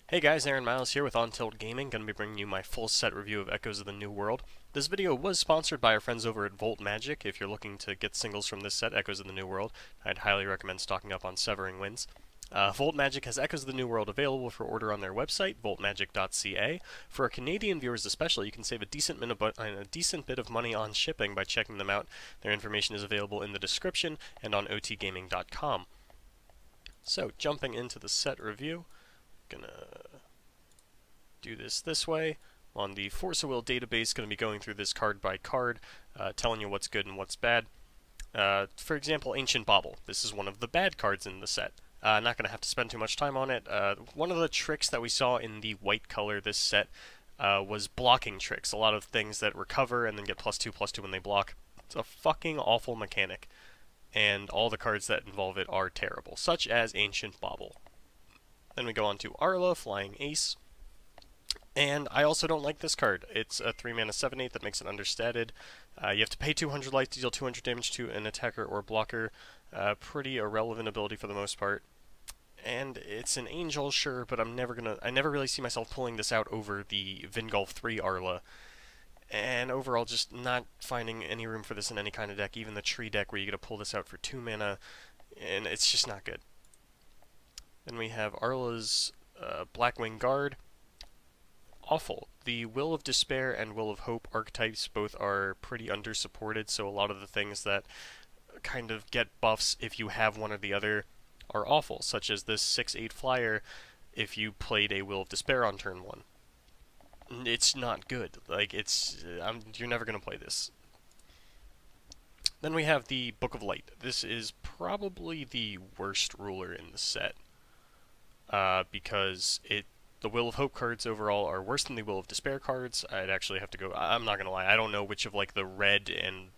Hey guys, Aaron Miles here with On Tilt Gaming, going to be bringing you my full set review of Echoes of the New World. This video was sponsored by our friends over at Volt Magick. If you're looking to get singles from this set, Echoes of the New World, I'd highly recommend stocking up on Severing Winds. Volt Magick has Echoes of the New World available for order on their website, voltmagick.ca. For our Canadian viewers especially, you can save a decent bit of money on shipping by checking them out. Their information is available in the description and on otgaming.com. So, jumping into the set review, gonna do this way. On the Force of Will database, going to be going through this card by card, telling you what's good and what's bad. For example, Ancient Bauble. This is one of the bad cards in the set. Not going to have to spend too much time on it. One of the tricks that we saw in the white color this set was blocking tricks. A lot of things that recover and then get +2/+2 when they block. It's a fucking awful mechanic, and all the cards that involve it are terrible, such as Ancient Bauble. Then we go on to Arla, Flying Ace. And I also don't like this card. It's a 3-mana 7/8 that makes it understated. You have to pay 200 life to deal 200 damage to an attacker or blocker. Pretty irrelevant ability for the most part. And it's an Angel, sure, but I never really see myself pulling this out over the Vingolf 3 Arla. And overall, just not finding any room for this in any kind of deck, even the tree deck where you get to pull this out for 2 mana, and it's just not good. Then we have Arla's Blackwing Guard. Awful. The Will of Despair and Will of Hope archetypes both are pretty undersupported, so a lot of the things that kind of get buffs if you have one or the other are awful, such as this 6/8 flyer if you played a Will of Despair on turn 1. It's not good. Like, you're never going to play this. Then we have the Book of Light. This is probably the worst ruler in the set, because the Will of Hope cards overall are worse than the Will of Despair cards. I'd actually have to go, I'm not gonna lie, I don't know which of like the red and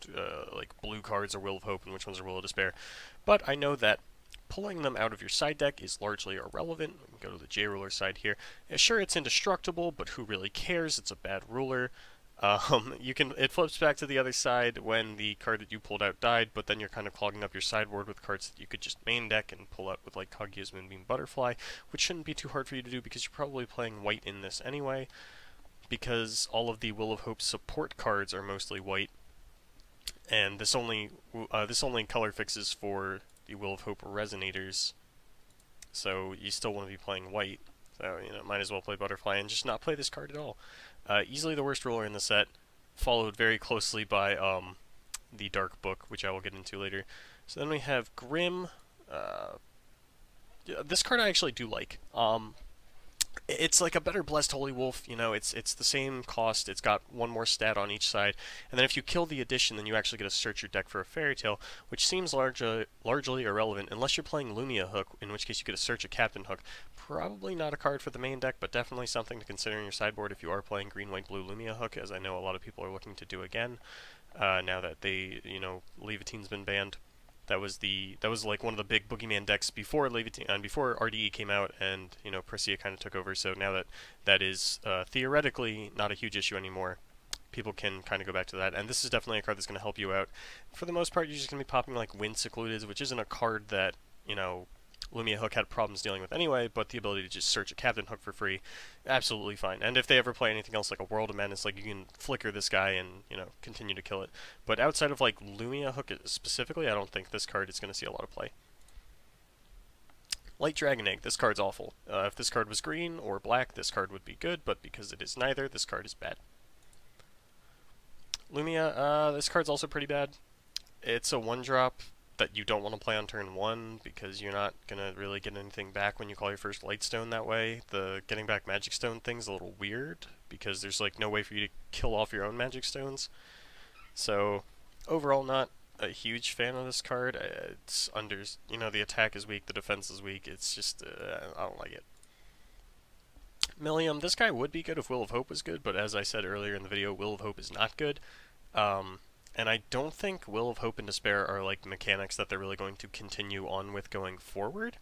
like blue cards are Will of Hope and which ones are Will of Despair, but I know that pulling them out of your side deck is largely irrelevant. We can go to the J-Ruler side here. Sure, it's indestructible, but who really cares? It's a bad ruler. It flips back to the other side when the card that you pulled out died, but then you're kind of clogging up your sideboard with cards that you could just main deck and pull out with like Kaguya's Moonbeam Butterfly, which shouldn't be too hard for you to do because you're probably playing white in this anyway, because all of the Will of Hope support cards are mostly white, and this only color fixes for the Will of Hope Resonators, so you still want to be playing white. So, might as well play Butterfly and just not play this card at all. Easily the worst ruler in the set, followed very closely by the Dark Book, which I will get into later. So then we have Grim. This card I actually do like. It's like a better Blessed Holy Wolf, it's the same cost, it's got one more stat on each side, and then if you kill the addition, then you actually get to search your deck for a Fairy Tale, which seems largely irrelevant, unless you're playing Lumia Hook, in which case you get to search a Captain Hook. Probably not a card for the main deck, but definitely something to consider in your sideboard if you are playing Green, White, Blue Lumia Hook, as I know a lot of people are looking to do again, now that Levitine's been banned. That was like one of the big boogeyman decks before Levitine and before RDE came out, and Prescia kind of took over. So now that is theoretically not a huge issue anymore, people can kind of go back to that. And this is definitely a card that's going to help you out. For the most part, you're just going to be popping like Wind Secluded, which isn't a card that Lumia Hook had problems dealing with anyway, but the ability to just search a Captain Hook for free, absolutely fine. And if they ever play anything else like a World of Madness, like you can flicker this guy and, continue to kill it. But outside of like Lumia Hook specifically, I don't think this card is going to see a lot of play. Light Dragon Egg, this card's awful. If this card was green or black, this card would be good, but because it is neither, this card is bad. Lumia, this card's also pretty bad. It's a 1-drop that you don't want to play on turn 1 because you're not going to really get anything back when you call your first Lightstone that way. The getting back Magic Stone thing's a little weird because there's like no way for you to kill off your own Magic Stones. So overall, not a huge fan of this card. It's the attack is weak, the defense is weak. It's just I don't like it. Millium, this guy would be good if Will of Hope was good, but as I said earlier in the video, Will of Hope is not good. And I don't think Will of Hope and Despair are like mechanics that they're really going to continue on with going forward.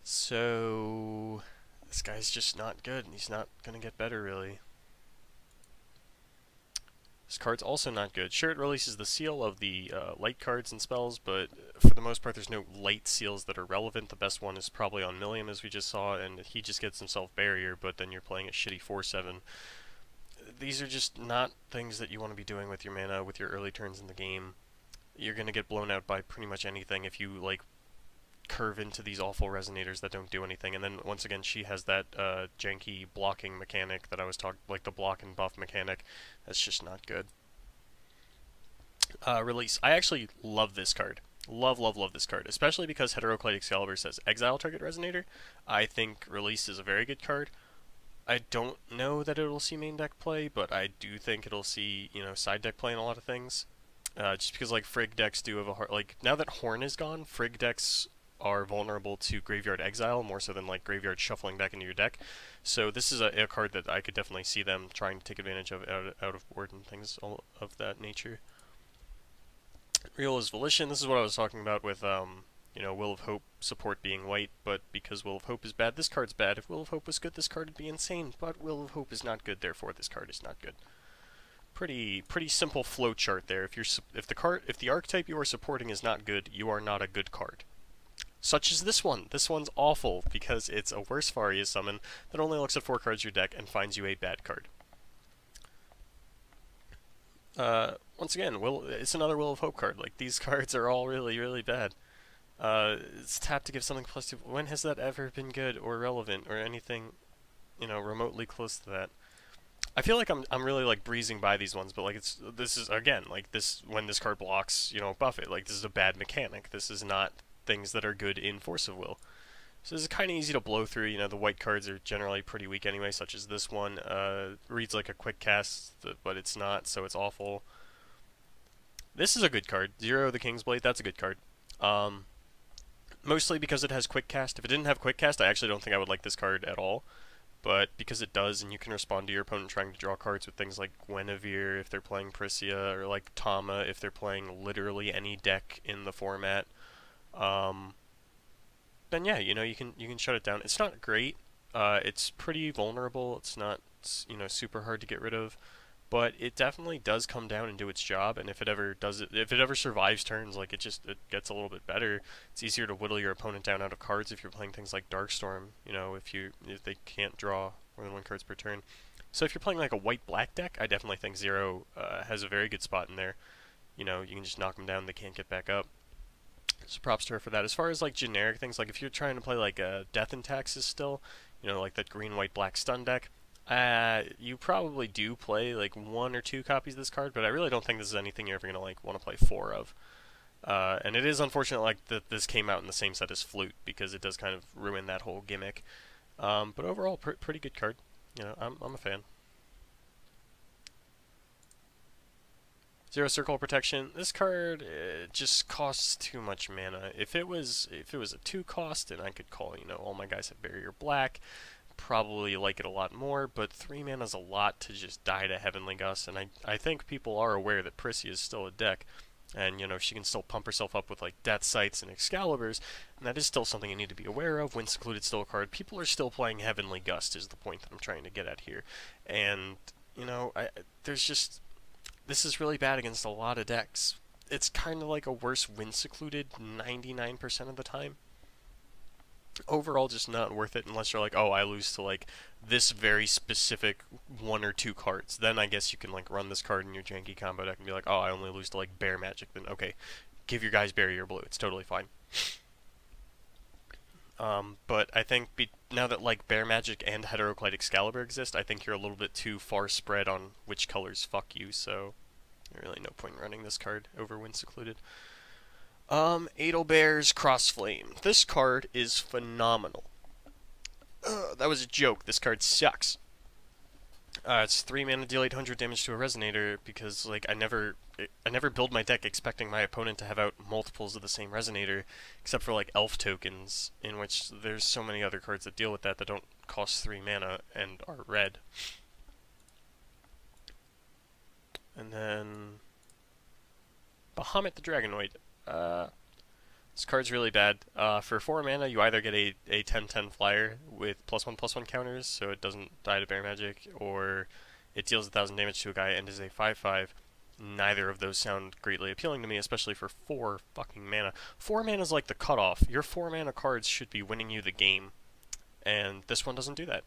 So this guy's just not good, and he's not going to get better really. This card's also not good. Sure, it releases the seal of the light cards and spells, but for the most part there's no light seals that are relevant. The best one is probably on Milliam, as we just saw, and he just gets himself barrier, but then you're playing a shitty 4/7. These are just not things that you want to be doing with your mana with your early turns in the game. You're going to get blown out by pretty much anything if you, like, curve into these awful resonators that don't do anything. And then, once again, she has that janky blocking mechanic that I was talking, like the block and buff mechanic. That's just not good. Release. I actually love this card. Love, love, love this card, especially because Heteroclite Excalibur says exile target resonator. I think Release is a very good card. I don't know that it'll see main deck play, but I do think it'll see, you know, side deck play in a lot of things. Just because, like, Frigg decks do have a hard... Like, now that Horn is gone, Frigg decks are vulnerable to Graveyard Exile, more so than, like, Graveyard shuffling back into your deck. So this is a card that I could definitely see them trying to take advantage of out of board and things of that nature. Real is Volition. This is what I was talking about with, you know, Will of Hope support being white, but because Will of Hope is bad, this card's bad. If Will of Hope was good, this card would be insane, but Will of Hope is not good, therefore this card is not good. Pretty simple flow chart there. If the archetype you are supporting is not good, you are not a good card. Such as this one. This one's awful because it's a worse Faria summon that only looks at 4 cards in your deck and finds you a bad card. Once again, it's another Will of Hope card. Like, these cards are all really, really bad. It's tapped to give something +2. When has that ever been good or relevant or anything, you know, remotely close to that? I feel like I'm really, like, breezing by these ones, but, like, this is again, like, when this card blocks, you know, buff it. Like, this is a bad mechanic. This is not things that are good in Force of Will. So this is kind of easy to blow through. You know, the white cards are generally pretty weak anyway, such as this one. Reads like a quick cast, but it's not, so it's awful. This is a good card. Zero the Kingsblade, that's a good card. Mostly because it has quick cast. If it didn't have quick cast, I actually don't think I would like this card at all. But because it does, and you can respond to your opponent trying to draw cards with things like Guinevere if they're playing Priscia, or like Tama if they're playing literally any deck in the format, then yeah, you know, you can shut it down. It's not great. It's pretty vulnerable. It's not, you know, super hard to get rid of, but it definitely does come down and do its job. And if it ever survives turns, like, it gets a little bit better. It's easier to whittle your opponent down out of cards if you're playing things like Darkstorm. You know, if they can't draw more than 1 cards per turn. So if you're playing like a white-black deck, I definitely think Zero has a very good spot in there. You know, you can just knock them down; they can't get back up. So props to her for that. As far as, like, generic things, like if you're trying to play like Death and Taxes still, you know, like that green, white, black stun deck, you probably do play like 1 or 2 copies of this card, but I really don't think this is anything you're ever gonna, like, want to play 4 of. And it is unfortunate, like, that this came out in the same set as Flute, because it does kind of ruin that whole gimmick. But overall, pretty good card. You know, I'm a fan. Zero Circle Protection. This card just costs too much mana. If it was a 2 cost, and I could call, you know, all my guys have Barrier Black, probably like it a lot more, but 3 mana is a lot to just die to Heavenly Gust, and I think people are aware that Priscia is still a deck, and, you know, she can still pump herself up with, like, Death Sights and Excaliburs, and that is still something you need to be aware of. Wind Secluded still a card. People are still playing Heavenly Gust is the point that I'm trying to get at here, and, you know, this is really bad against a lot of decks. It's kind of like a worse Wind Secluded 99% of the time. Overall, just not worth it unless you're like, oh, I lose to, like, this very specific 1 or 2 cards. Then I guess you can, like, run this card in your janky combo deck and be like, oh, I only lose to, like, Bear Magic. Then, okay, give your guys Barrier Blue. It's totally fine. But I think now that, like, Bear Magic and Heteroclite Excalibur exist, I think you're a little bit too far spread on which colors fuck you, so there's really no point in running this card over Wind Secluded. Adelbear's Crossflame. This card is phenomenal. That was a joke. This card sucks. It's 3 mana, deal 800 damage to a Resonator, because, like, I never build my deck expecting my opponent to have out multiples of the same Resonator, except for, like, Elf tokens, in which there's so many other cards that deal with that don't cost 3 mana and are red. And then Bahamut the Dragonoid. This card's really bad. For 4 mana, you either get a 10/10 flyer with +1/+1 counters, so it doesn't die to Bear Magic, or it deals 1,000 damage to a guy and is a 5/5. neither of those sound greatly appealing to me, especially for 4 fucking mana. 4 mana is like the cutoff. Your 4 mana cards should be winning you the game, and this one doesn't do that.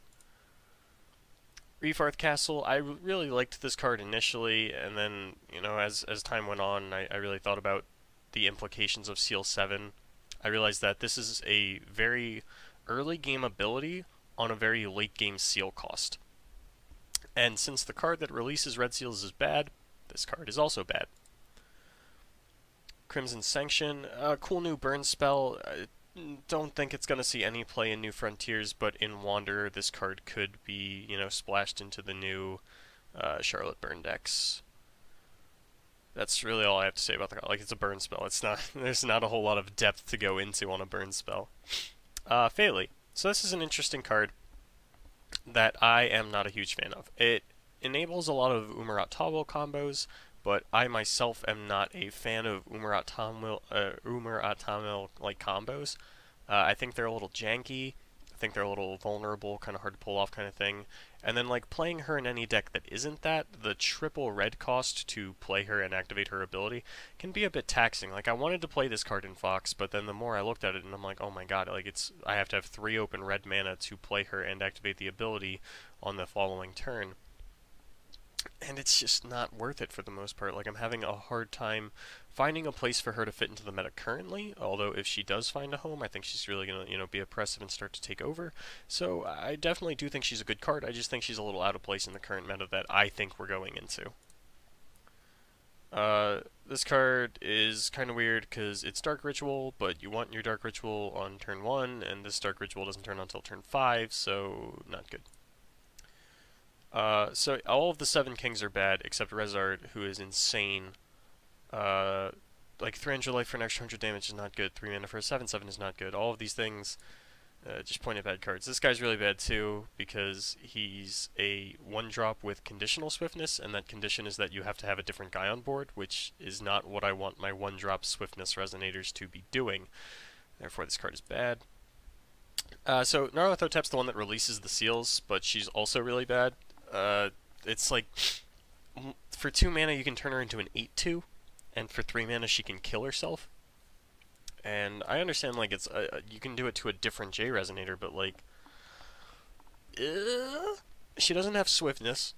Refarth Castle, I really liked this card initially, and then, you know, as time went on, I really thought about the implications of Seal 7. I realized that this is a very early game ability on a very late game seal cost. And since the card that releases red seals is bad, this card is also bad. Crimson Sanction, cool new burn spell. Don't think it's going to see any play in New Frontiers, but in Wanderer, this card could be, you know, splashed into the new Charlotte burn decks. That's really all I have to say about the card. Like, it's a burn spell. It's not. There's not a whole lot of depth to go into on a burn spell. Phaley. So this is an interesting card that I am not a huge fan of. It enables a lot of Umarat Tawil combos, but I myself am not a fan of Umarat Tawil like combos. I think they're a little janky. I think they're a little vulnerable, kind of hard to pull off kind of thing. And then like playing her in any deck that isn't that, the triple red cost to play her and activate her ability can be a bit taxing. Like I wanted to play this card in Fox, but then the more I looked at it and I'm like, oh my god, like I have to have 3 open red mana to play her and activate the ability on the following turn. And it's just not worth it for the most part. Like, I'm having a hard time finding a place for her to fit into the meta currently, although if she does find a home, I think she's really going to, you know, be oppressive and start to take over. So I definitely do think she's a good card. I just think she's a little out of place in the current meta that I think we're going into. This card is kind of weird because it's Dark Ritual, but you want your Dark Ritual on turn 1, and this Dark Ritual doesn't turn on until turn 5, so not good. So all of the 7 kings are bad, except Rezard, who is insane. Like 300 life for an extra 100 damage is not good, 3 mana for a 7/7 is not good. All of these things just point at bad cards. This guy's really bad too, because he's a 1-drop with conditional swiftness, and that condition is that you have to have a different guy on board, which is not what I want my 1-drop swiftness resonators to be doing. Therefore this card is bad. So Nyarlathotep's the one that releases the seals, but she's also really bad. It's like, for 2 mana you can turn her into an 8/2, and for 3 mana she can kill herself. And I understand, like, it's you can do it to a different J resonator, but like, she doesn't have swiftness.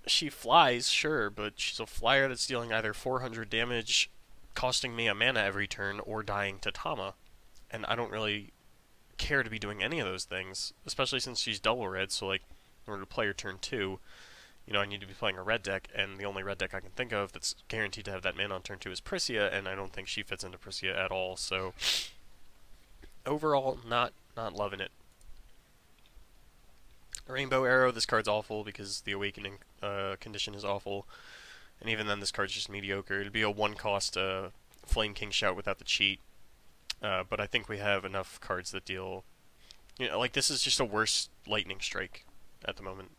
She flies, sure, but she's a flyer that's dealing either 400 damage, costing me a mana every turn, or dying to Tama. And I don't really care to be doing any of those things, especially since she's double red, so like, in order to play her turn 2, you know, I need to be playing a red deck, and the only red deck I can think of that's guaranteed to have that mana on turn 2 is Prisia, and I don't think she fits into Prisia at all, so overall, not loving it. Rainbow Arrow, this card's awful because the Awakening condition is awful, and even then this card's just mediocre. It'd be a 1-cost Flame King Shout without the cheat, but I think we have enough cards that deal, you know, like this is just a worse Lightning Strike at the moment.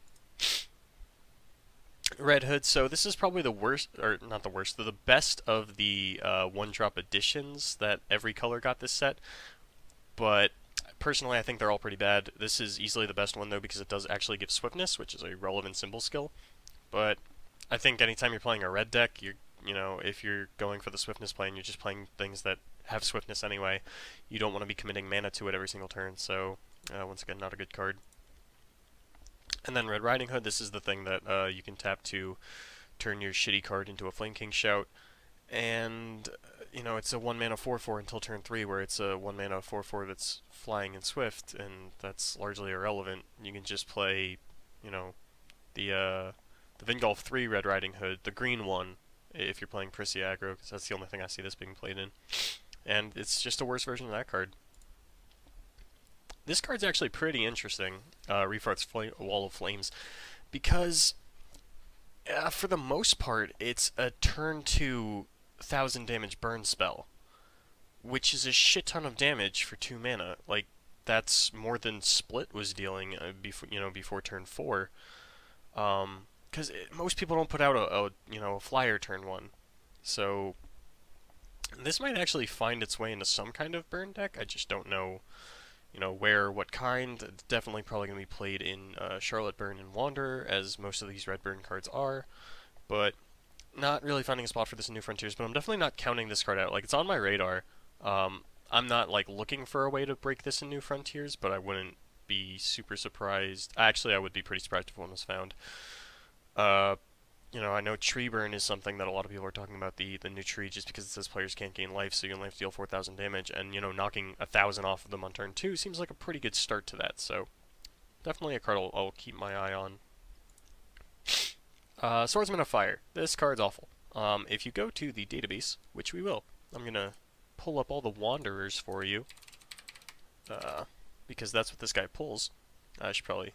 Red Hood, so this is probably the worst, or not the worst, the best of the 1-drop additions that every color got this set, but personally I think they're all pretty bad. This is easily the best one though because it does actually give swiftness, which is a relevant symbol skill, but I think anytime you're playing a red deck, you know, if you're going for the swiftness play and you're just playing things that have swiftness anyway, you don't want to be committing mana to it every single turn, so once again, not a good card. And then Red Riding Hood, this is the thing that you can tap to turn your shitty card into a Flame King Shout. And, you know, it's a 1-mana 4/4 until turn 3, where it's a 1-mana 4/4 that's flying and swift, and that's largely irrelevant. You can just play, you know, the Vingolf 3 Red Riding Hood, the green one, if you're playing Prisia aggro, because that's the only thing I see this being played in. And it's just a worse version of that card. This card's actually pretty interesting, Refarth's Wall of Flames, because for the most part, it's a turn 2 1000 damage burn spell, which is a shit ton of damage for 2 mana. Like, that's more than Split was dealing before turn 4. Because most people don't put out a flyer turn 1, so this might actually find its way into some kind of burn deck. I just don't know, you know, where, what kind. It's definitely probably going to be played in Charlotte Burn and Wanderer, as most of these red burn cards are. But not really finding a spot for this in New Frontiers, but I'm definitely not counting this card out. Like, it's on my radar. I'm not, like, looking for a way to break this in New Frontiers, but I wouldn't be super surprised. Actually, I would be pretty surprised if one was found. You know, I know Tree Burn is something that a lot of people are talking about, the new tree, just because it says players can't gain life, so you only have to deal 4,000 damage, and, you know, knocking 1,000 off of them on turn 2 seems like a pretty good start to that, so definitely a card I'll keep my eye on. Swordsman of Fire. This card's awful. If you go to the database, which we will, I'm gonna pull up all the Wanderers for you, because that's what this guy pulls. I should probably,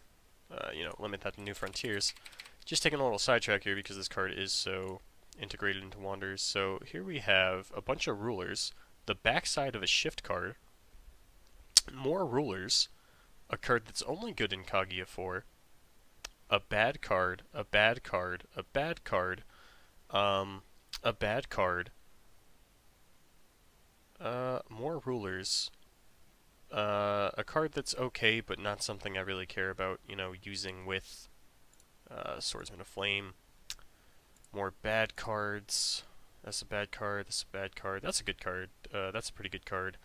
you know, limit that to New Frontiers. Just taking a little sidetrack here because this card is so integrated into Wanderers. So here we have a bunch of rulers, the backside of a shift card, more rulers, a card that's only good in Kaguya 4, a bad card, a bad card, a bad card, a bad card, more rulers, a card that's okay but not something I really care about, you know, using with Swordsman of Flame, more bad cards. That's a bad card, that's a bad card, that's a good card, that's a pretty good card.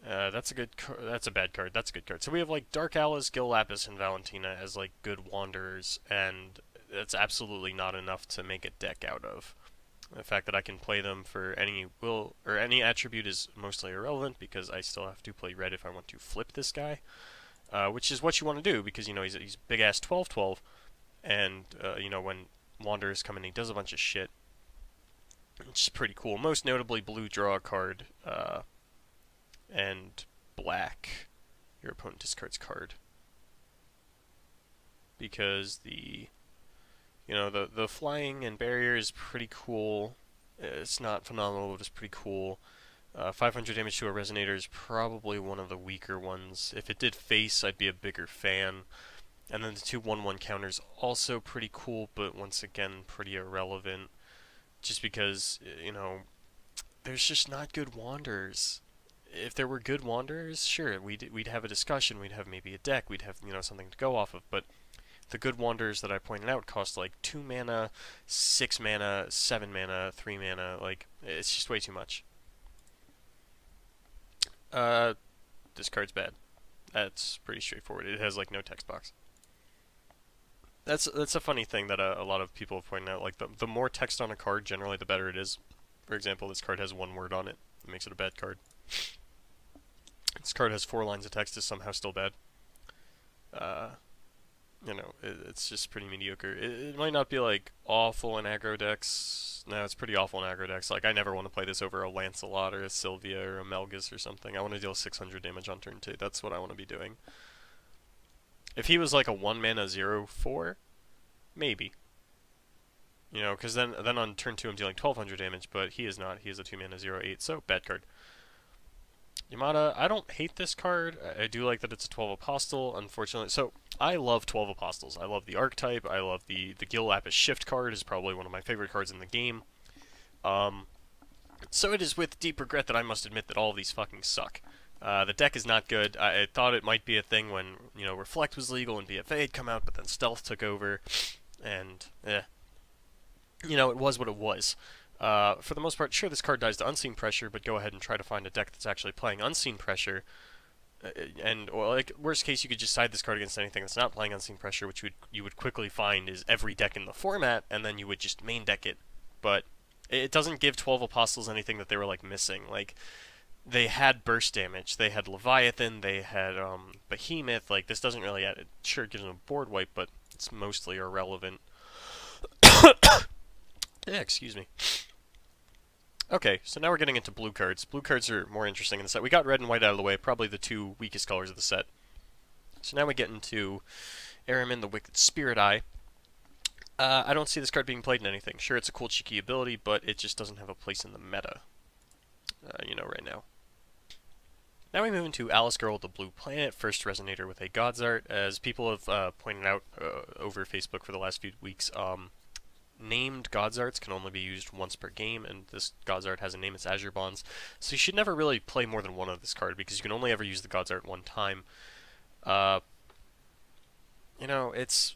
That's a good that's a bad card, that's a good card. So we have like Dark Alice, Gil Lapis, and Valentina as like good Wanderers, and that's absolutely not enough to make a deck out of. The fact that I can play them for any will or any attribute is mostly irrelevant because I still have to play red if I want to flip this guy, which is what you want to do because, you know, he's big ass 12/12, and you know, when Wanderers come in, he does a bunch of shit, which is pretty cool. Most notably, blue draw a card, and black, your opponent discards card, because you know, the flying and barrier is pretty cool. It's not phenomenal, but it's pretty cool. 500 damage to a Resonator is probably one of the weaker ones. If it did face, I'd be a bigger fan. And then the 2 1/1 counters also pretty cool, but once again pretty irrelevant. Just because, you know, there's just not good Wanderers. If there were good Wanderers, sure, we'd have a discussion, we'd have maybe a deck, we'd have, you know, something to go off of, but the good Wanderers that I pointed out cost like 2 mana, 6 mana, 7 mana, 3 mana, like, it's just way too much. This card's bad. That's pretty straightforward. It has like no text box. That's a funny thing that a lot of people have pointed out, like the more text on a card, generally the better it is. For example, this card has 1 word on it. It makes it a bad card. This card has 4 lines of text, is somehow still bad. You know, it's just pretty mediocre. It might not be, like, awful in aggro decks. No, it's pretty awful in aggro decks. Like, I never want to play this over a Lancelot or a Sylvia or a Melgus or something. I want to deal 600 damage on turn 2. That's what I want to be doing. If he was, like, a 1-mana 0/4, maybe. You know, because then on turn 2 I'm dealing 1200 damage, but he is not. He is a 2-mana 0/8, so bad card. Yamada, I don't hate this card. I do like that it's a 12 Apostle, unfortunately. So, I love 12 Apostles. I love the archetype. I love the Gil Lapis Shift card is probably one of my favorite cards in the game. So it is with deep regret that I must admit that all of these fucking suck. The deck is not good. I thought it might be a thing when, you know, Reflect was legal and BFA had come out, but then Stealth took over, and, you know, it was what it was. For the most part, sure, this card dies to Unseen Pressure, but go ahead and try to find a deck that's actually playing Unseen Pressure. And, or, like, worst case, you could just side this card against anything that's not playing Unseen Pressure, which you would quickly find is every deck in the format, and then you would just main deck it. But it doesn't give 12 Apostles anything that they were, like, missing. Like, they had burst damage, they had Leviathan, they had Behemoth. Like, this doesn't really add it. Sure, it gives them a board wipe, but it's mostly irrelevant. Yeah, excuse me. Okay, so now we're getting into blue cards. Blue cards are more interesting in the set. We got red and white out of the way, probably the 2 weakest colors of the set. So now we get into Aramin, the Wicked Spirit Eye. I don't see this card being played in anything. Sure, it's a cool cheeky ability, but it just doesn't have a place in the meta, you know, right now. Now we move into Alice Girl, the Blue Planet, first Resonator with a God's Art. As people have pointed out over Facebook for the last few weeks, named God's Arts can only be used once per game, and this God's Art has a name, it's Azure Bonds. So you should never really play more than one of this card, because you can only ever use the God's Art one time. You know, it's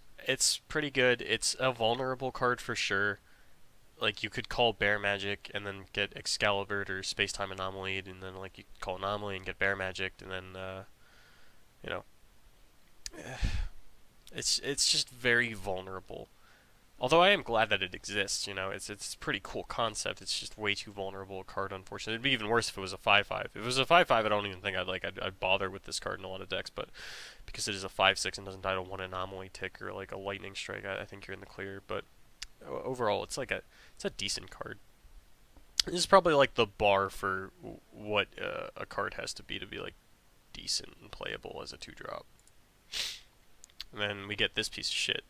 pretty good. It's a vulnerable card for sure. like, you could call Bear Magic and then get Excalibur or Space-Time Anomaly, and then, like, you could call Anomaly and get Bear Magic, and then, you know, it's just very vulnerable. Although I am glad that it exists, you know, it's a pretty cool concept. It's just way too vulnerable a card, unfortunately. It'd be even worse if it was a 5/5. If it was a 5/5, I don't even think I'd bother with this card in a lot of decks, but because it is a 5/6 and doesn't die to one anomaly tick or like a lightning strike, I think you're in the clear. But overall, it's a decent card. This is probably like the bar for what a card has to be like decent and playable as a 2-drop. And then we get this piece of shit.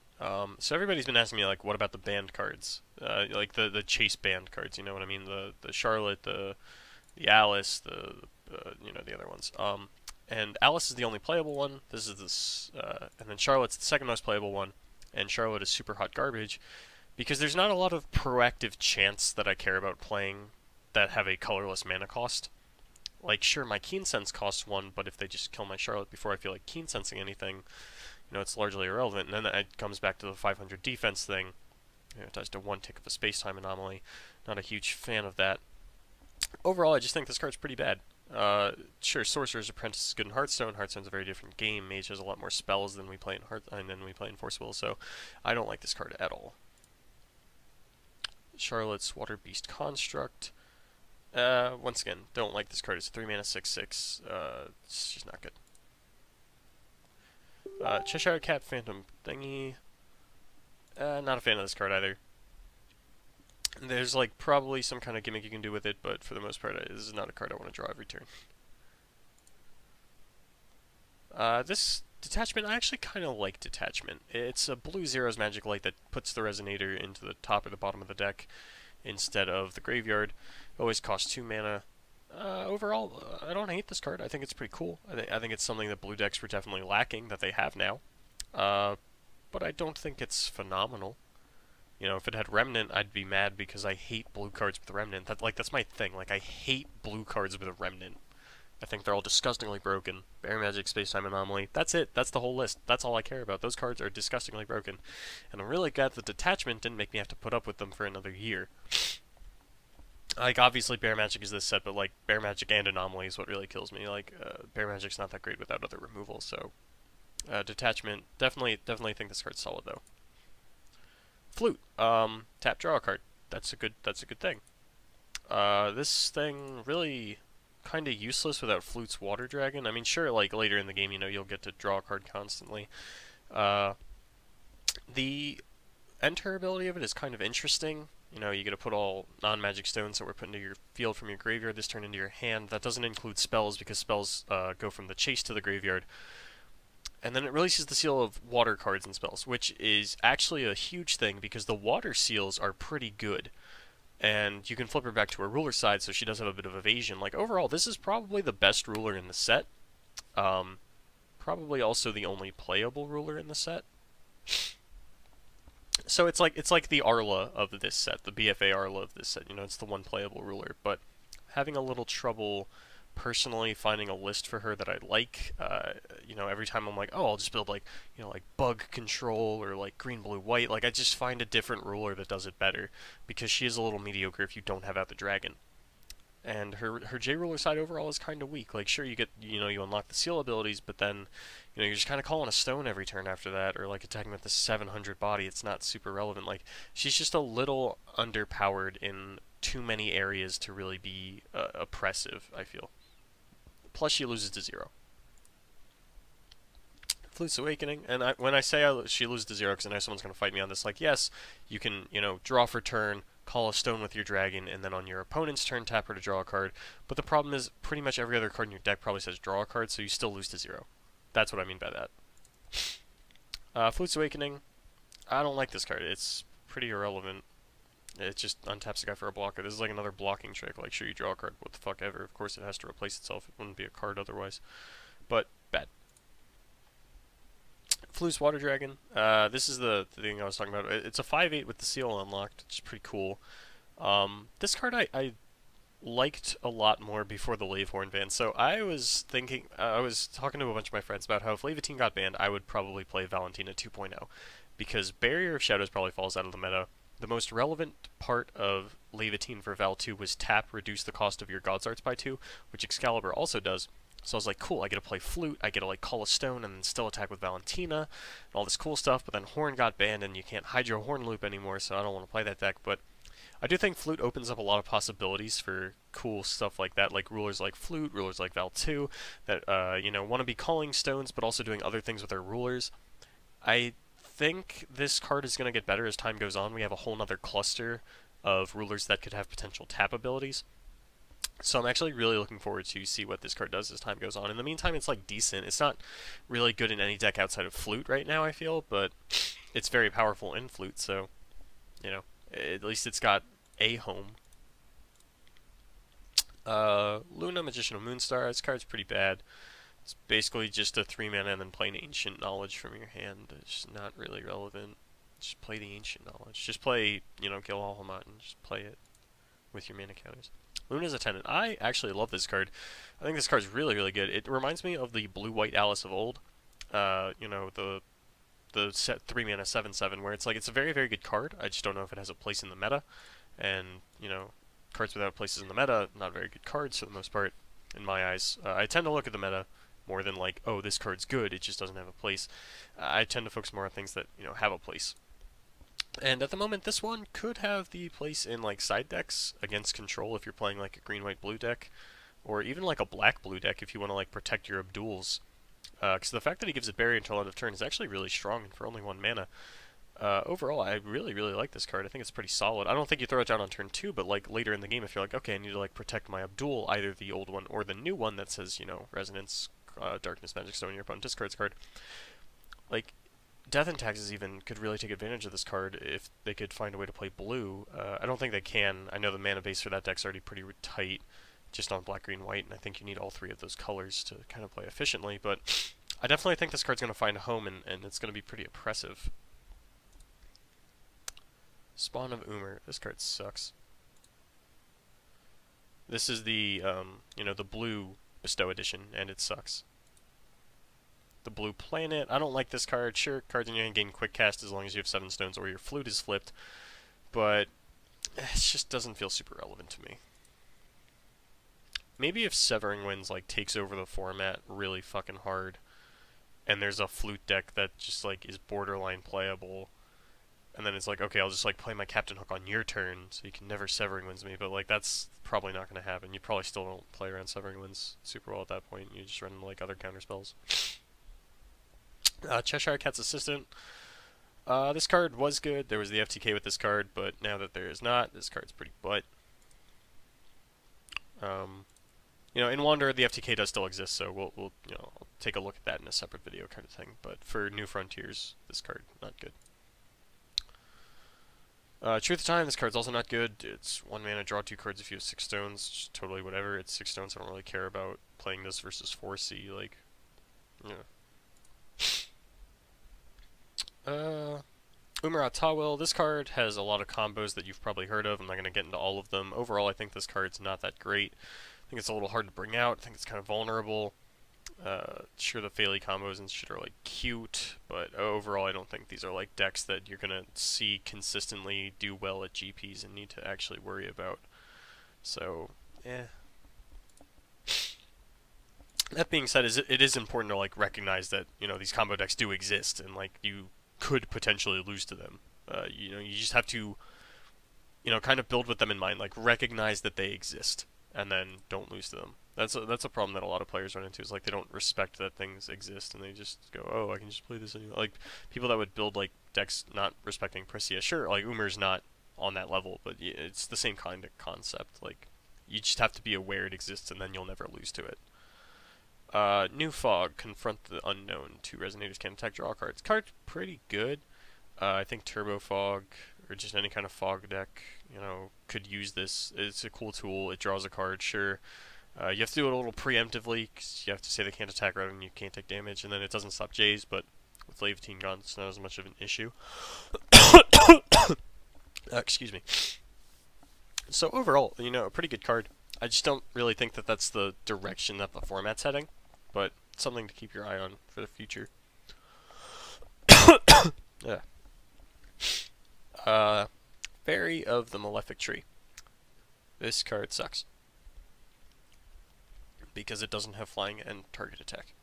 So everybody's been asking me, like, what about the banned cards? Like the chase banned cards, you know what I mean? The Charlotte, the Alice, you know, the other ones. And Alice is the only playable one. And then Charlotte's the second most playable one. And Charlotte is super hot garbage because there's not a lot of proactive chance that I care about playing that have a colorless mana cost. Like, sure, my Keen Sense costs 1, but if they just kill my Charlotte before I feel like Keen Sensing anything, you know, it's largely irrelevant. And then it comes back to the 500 defense thing. You know, it does to 1 tick of a space-time anomaly. Not a huge fan of that. Overall, I just think this card's pretty bad. Sure, Sorcerer's Apprentice is good in Hearthstone. Hearthstone's a very different game. Mage has a lot more spells than we play in Force Will, so I don't like this card at all. Charlotte's Water Beast Construct. Once again, don't like this card. It's a 3-mana 6/6. It's just not good. Cheshire Cat Phantom Thingy. Not a fan of this card either. There's like probably some kind of gimmick you can do with it, but for the most part, this is not a card I want to draw every turn. This Detachment, I actually kind of like Detachment. It's a blue Zero's Magic Light that puts the Resonator into the top or the bottom of the deck instead of the graveyard. It always costs 2 mana. Overall, I don't hate this card. I think it's pretty cool. I think it's something that blue decks were definitely lacking that they have now. But I don't think it's phenomenal. You know, if it had Remnant, I'd be mad because I hate blue cards with Remnant. That's my thing. Like, I hate blue cards with a Remnant. I think they're all disgustingly broken. Bear Magic, Space-Time Anomaly. That's it. That's the whole list. That's all I care about. Those cards are disgustingly broken. And I'm really glad that Detachment didn't make me have to put up with them for another year. Like, obviously Bear Magic is this set, but, like, Bear Magic and Anomaly is what really kills me. Like, Bear Magic's not that great without other removals, so... Detachment, definitely think this card's solid, though. Flute, tap, draw a card. That's a good thing. This thing really kind of useless without Flute's Water Dragon. I mean, sure, like, later in the game, you know, you'll get to draw a card constantly. The enter ability of it is kind of interesting. You know, you get to put all non-magic stones that were put into your field from your graveyard this turn into your hand. That doesn't include spells, because spells go from the chase to the graveyard. And then it releases the seal of water cards and spells, which is actually a huge thing, because the water seals are pretty good. And you can flip her back to her ruler side, so she does have a bit of evasion. Like, overall, this is probably the best ruler in the set. Probably also the only playable ruler in the set. So it's like the Arla of this set, the BFA Arla of this set. You know, it's the one playable ruler, but having a little trouble personally finding a list for her that I like. You know, every time I'm like, oh, I'll just build, like, you know, like bug control or like green, blue, white. Like, I just find a different ruler that does it better, because she is a little mediocre if you don't have out the dragon. And her J ruler side overall is kind of weak. Like, sure, you get, you know, you unlock the seal abilities, but then, you know, you're just kind of calling a stone every turn after that, or like attacking with the 700 body. It's not super relevant. Like, she's just a little underpowered in too many areas to really be oppressive, I feel. Plus, she loses to 0. Flute's Awakening, and when I say she loses to 0, because I know someone's going to fight me on this, like, yes, you can, you know, draw for turn, call a stone with your dragon, and then on your opponent's turn, tap her to draw a card. But the problem is, pretty much every other card in your deck probably says draw a card, so you still lose to 0. That's what I mean by that. Flute's Awakening, I don't like this card. It's pretty irrelevant. It just untaps the guy for a blocker. This is like another blocking trick. Like, sure, you draw a card, what the fuck ever. Of course it has to replace itself. It wouldn't be a card otherwise. But, bad. Flute's Water Dragon. This is the thing I was talking about. It's a 5/8 with the seal unlocked, which is pretty cool. This card I liked a lot more before the Lavehorn ban. So I was thinking, I was talking to a bunch of my friends about how if Lavatine got banned, I would probably play Valentina 2.0. Because Barrier of Shadows probably falls out of the meta. the most relevant part of Levitine for Val 2 was tap, reduce the cost of your God's Arts by 2, which Excalibur also does. So I was like, cool, I get to play Flute, I get to like call a stone and then still attack with Valentina, and all this cool stuff, but then Horn got banned and you can't Hydro Horn loop anymore, so I don't want to play that deck, but I do think Flute opens up a lot of possibilities for cool stuff like that, like rulers like Flute, rulers like Val 2, that, you know, want to be calling stones, but also doing other things with their rulers. I think this card is going to get better as time goes on. We have a whole nother cluster of rulers that could have potential tap abilities. So I'm actually really looking forward to see what this card does as time goes on. In the meantime, it's like decent. It's not really good in any deck outside of Flute right now, I feel, but it's very powerful in Flute, so, you know, at least it's got a home. Luna, Magician of Moonstar, this card's pretty bad. It's basically just a 3-mana and then play an Ancient Knowledge from your hand. It's not really relevant. Just play the Ancient Knowledge. Just play, you know, Gil Alhamat and just play it with your mana counters. Luna's Attendant. I actually love this card. I think this card's really, really good. It reminds me of the Blue-White Alice of old. You know, the set 3-mana 7/7, where it's like, it's a very, very good card. I just don't know if it has a place in the meta. And, you know, cards without places in the meta, not very good cards for the most part, in my eyes. I tend to look at the meta more than like, oh, this card's good, it just doesn't have a place. I tend to focus more on things that, you know, have a place. And at the moment, this one could have the place in like side decks against control if you're playing like a green-white-blue deck, or even like a black-blue deck if you want to like protect your Abduls. Because the fact that he gives it barrier until end of turn is actually really strong for only 1 mana. Overall, I really, really like this card. I think it's pretty solid. I don't think you throw it down on turn 2, but like later in the game, if you're like, okay, I need to like protect my Abdul, either the old one or the new one that says, you know, Resonance, Darkness, Magic Stone, your opponent discards card. Like, Death and Taxes even could really take advantage of this card if they could find a way to play blue. I don't think they can. I know the mana base for that deck's already pretty tight, just on black, green, white, and I think you need all 3 of those colors to kind of play efficiently, but I definitely think this card's going to find a home, and it's going to be pretty oppressive. Spawn of Umar. This card sucks. This is the, you know, the blue Bestow edition, and it sucks. The Blue Planet. I don't like this card. Sure, cards in your hand gain quick cast as long as you have 7 stones or your Flute is flipped, but it just doesn't feel super relevant to me. Maybe if Severing Winds like takes over the format really fucking hard, and there's a Flute deck that just like is borderline playable, and then it's like, okay, I'll just like play my Captain Hook on your turn, so you can never Severing Winds me, but like that's probably not going to happen. You probably still don't play around Severing Winds super well at that point. You just run like other counter spells. Cheshire Cat's Assistant. This card was good. There was the FTK with this card, but now that there is not, this card's pretty butt. You know, in Wanderer, the FTK does still exist, so we'll you know, I'll take a look at that in a separate video kind of thing. But for New Frontiers, this card, not good. Truth of Time, this card's also not good. It's 1 mana, draw 2 cards if you have 6 stones. Just totally whatever. It's 6 stones, I don't really care about playing this versus 4C, like, yeah. Umarat Tawil, this card has a lot of combos that you've probably heard of. I'm not going to get into all of them. Overall, I think this card's not that great. I think it's a little hard to bring out. I think it's kind of vulnerable. Sure, the Phaley combos and shit are like cute, but overall I don't think these are like decks that you're gonna see consistently do well at GPs and need to actually worry about. So, eh. That being said, it is important to like recognize that, you know, these combo decks do exist and like you could potentially lose to them. You know, you just have to, you know, kind of build with them in mind, like recognize that they exist and then don't lose to them. That's a problem that a lot of players run into, is like they don't respect that things exist and they just go, oh, I can just play this anyway. Like people that would build like decks not respecting Priscia, sure, like Umar's not on that level, but it's the same kind of concept. Like you just have to be aware it exists and then you'll never lose to it. New Fog, Confront the Unknown. 2 Resonators can attack, draw cards. Card's pretty good. I think Turbo Fog, or just any kind of fog deck, you know, could use this. It's a cool tool. It draws a card, sure. You have to do it a little preemptively, because you have to say they can't attack rather than you can't take damage, and then it doesn't stop Jays, but with Levitine gone, it's not as much of an issue. Excuse me. So overall, you know, a pretty good card. I just don't really think that that's the direction that the format's heading, but something to keep your eye on for the future. Yeah. Fairy of the Malefic Tree. This card sucks. Because it doesn't have flying and target attack.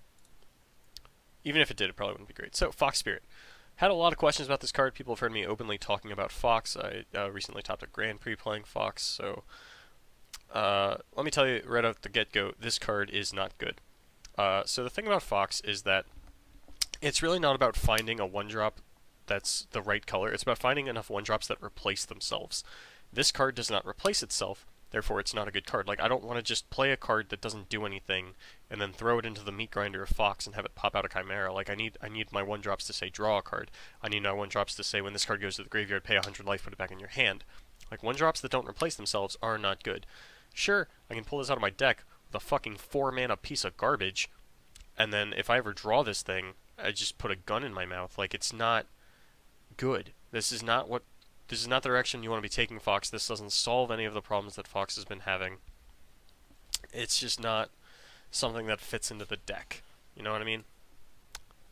Even if it did, it probably wouldn't be great. So, Fox Spirit. Had a lot of questions about this card. People have heard me openly talking about Fox. I recently topped a Grand Prix playing Fox, so let me tell you right out the get-go, this card is not good. So the thing about Fox is that it's really not about finding a one-drop that's the right color. It's about finding enough one-drops that replace themselves. This card does not replace itself, therefore it's not a good card. Like, I don't want to just play a card that doesn't do anything and then throw it into the meat grinder of Fox and have it pop out a Chimera. Like, I need my one-drops to say draw a card. I need my one-drops to say when this card goes to the graveyard, pay 100 life, put it back in your hand. Like, one-drops that don't replace themselves are not good. Sure, I can pull this out of my deck with a fucking 4-mana piece of garbage, and then if I ever draw this thing, I just put a gun in my mouth. Like, it's not good. This is not the direction you want to be taking Fox. This doesn't solve any of the problems that Fox has been having. It's just not something that fits into the deck. You know what I mean?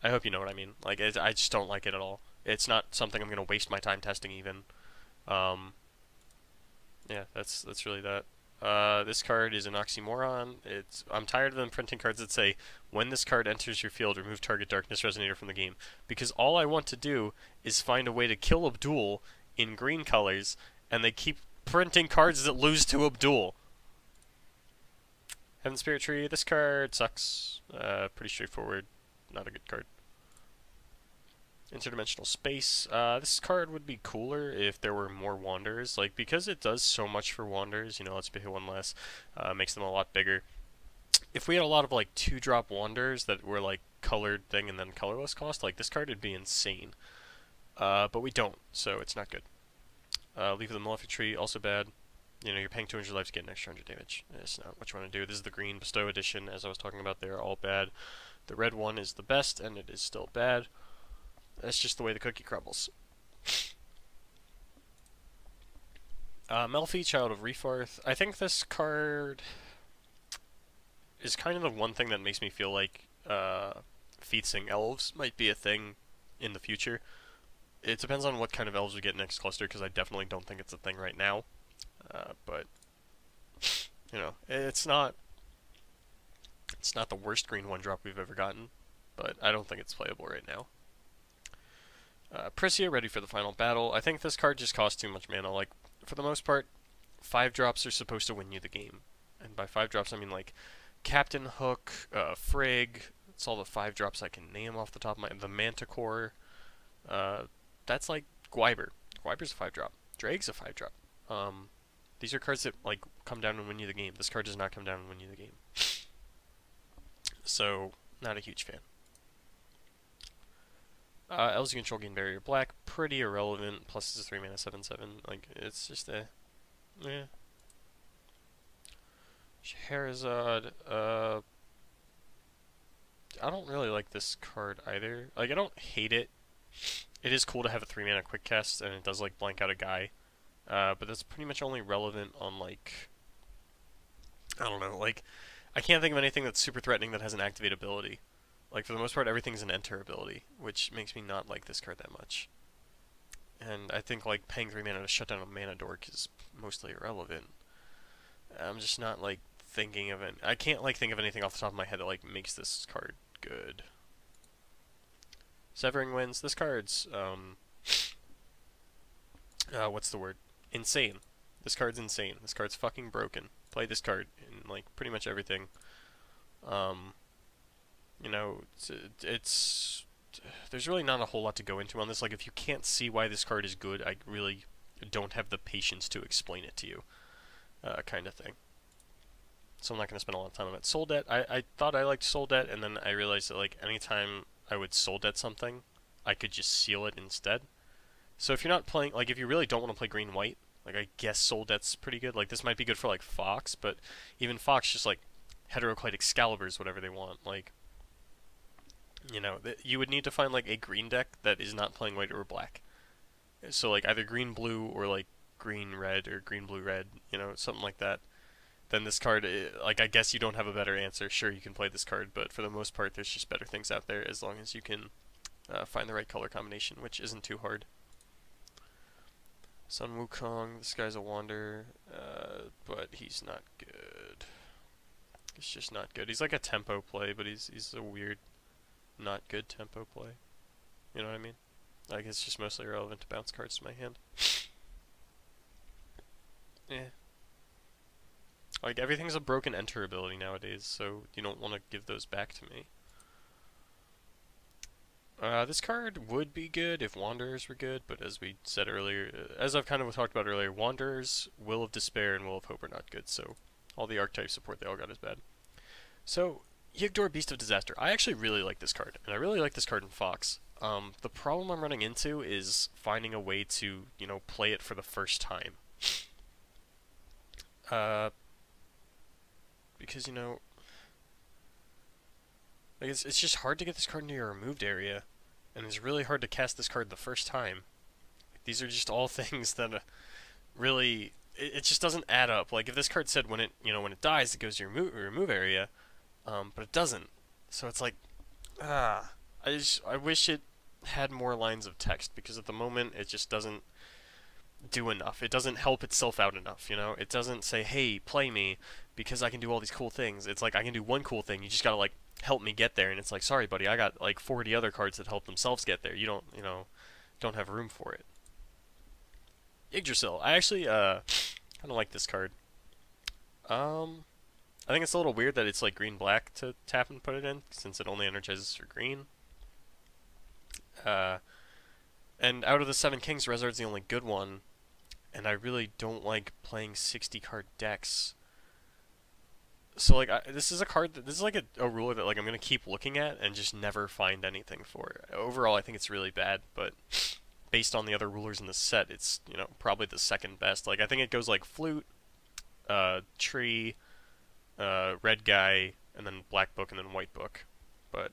I hope you know what I mean. Like, I just don't like it at all. It's not something I'm going to waste my time testing even. Yeah, that's really that. This card is an oxymoron. I'm tired of them printing cards that say, when this card enters your field, remove target Darkness Resonator from the game. Because all I want to do is find a way to kill Abdul in green colors, and they keep printing cards that lose to Abdul. Heaven Spirit Tree, this card sucks. Pretty straightforward. Not a good card. Interdimensional Space. This card would be cooler if there were more Wanderers. Like, because it does so much for Wanderers, you know, let's pay one less, makes them a lot bigger. If we had a lot of, like, 2-drop Wanderers that were, like, colored thing and then colorless cost, like, this card would be insane. But we don't, so it's not good. Leaf of the Malefic Tree, also bad. You know, you're paying 200 life to get an extra 100 damage. It's not what you want to do. This is the green Bestow edition, as I was talking about there, all bad. The red one is the best, and it is still bad. That's just the way the cookie crumbles. Melfi, Child of Refarth. I think this card is kind of the one thing that makes me feel like Featsing Elves might be a thing in the future. It depends on what kind of elves we get next cluster, because I definitely don't think it's a thing right now. But, you know, it's not the worst green 1-drop we've ever gotten, but I don't think it's playable right now. Prisia, ready for the final battle. I think this card just costs too much mana. Like, for the most part, 5-drops are supposed to win you the game. And by 5-drops, I mean, like, Captain Hook, Frigg, that's all the 5-drops I can name off the top of my... The Manticore, that's like Gwyber. Gwyber's a 5-drop. Drake's a 5-drop. These are cards that, like, come down and win you the game. This card does not come down and win you the game. So, not a huge fan. Elves you control gain barrier black, pretty irrelevant, plus this is 3 mana 7/7, like, it's just a, yeah. Scheherazade, I don't really like this card either. Like, I don't hate it. It is cool to have a 3 mana quick cast, and it does, like, blank out a guy. But that's pretty much only relevant on, like, I don't know, like, I can't think of anything that's super threatening that has an activate ability. Like, for the most part, everything's an enter ability, which makes me not like this card that much. And I think, like, paying 3 mana to shut down a mana dork is mostly irrelevant. I'm just not, like, thinking of it. I can't, like, think of anything off the top of my head that, like, makes this card good. Severing Winds. This card's, what's the word? Insane. This card's insane. This card's fucking broken. Play this card in, like, pretty much everything. You know, it's there's really not a whole lot to go into on this. Like, if you can't see why this card is good, I really don't have the patience to explain it to you, kind of thing. So I'm not going to spend a lot of time on it. Soul Debt, I thought I liked Soul Debt, and then I realized that, like, anytime I would Soul Debt something, I could just seal it instead. So if you're not playing, like, if you really don't want to play green-white, like, I guess Soul Debt's pretty good. Like, this might be good for, like, Fox, but even Fox just, like, Heteroclite Excaliburs, whatever they want, like, you know, you would need to find, like, a green deck that is not playing white or black. So, like, either green-blue or, like, green-red or green-blue-red, you know, something like that. Then this card, like, I guess you don't have a better answer. Sure, you can play this card, but for the most part, there's just better things out there as long as you can find the right color combination, which isn't too hard. Sun Wukong, this guy's a Wander, but he's not good. He's just not good. He's like a tempo play, but he's a weird, not good tempo play. You know what I mean? Like, it's just mostly irrelevant to bounce cards to my hand. Yeah. Like, everything's a broken enter ability nowadays, so you don't want to give those back to me. This card would be good if Wanderers were good, but as we said earlier, as I've kind of talked about earlier, Wanderers, Will of Despair, and Will of Hope are not good, so all the archetype support they all got is bad. So, Yigdor, Beast of Disaster. I actually really like this card, and I really like this card in Fox. The problem I'm running into is finding a way to, you know, play it for the first time. Because, you know, like it's just hard to get this card into your removed area, and it's really hard to cast this card the first time. These are just all things that really, it just doesn't add up. Like, if this card said when it, you know, when it dies, it goes to your remove area, but it doesn't. So it's like, I wish it had more lines of text, because at the moment it just doesn't do enough. It doesn't help itself out enough, you know? It doesn't say, hey, play me, because I can do all these cool things. It's like, I can do one cool thing, you just gotta, like, help me get there, and it's like, sorry, buddy, I got, like, 40 other cards that help themselves get there. You don't, you know, don't have room for it. Yggdrasil. I actually, kind of like this card. I think it's a little weird that it's, like, green-black to tap and put it in, since it only energizes for green. And out of the 7 Kings, Rezard's the only good one, and I really don't like playing 60-card decks. So, like, this is a card that, this is like a ruler that, like, I'm gonna keep looking at and just never find anything for. Overall, I think it's really bad, but based on the other rulers in the set, it's, you know, probably the second best. Like, I think it goes like Flute, Tree, Red Guy, and then Black Book, and then White Book. But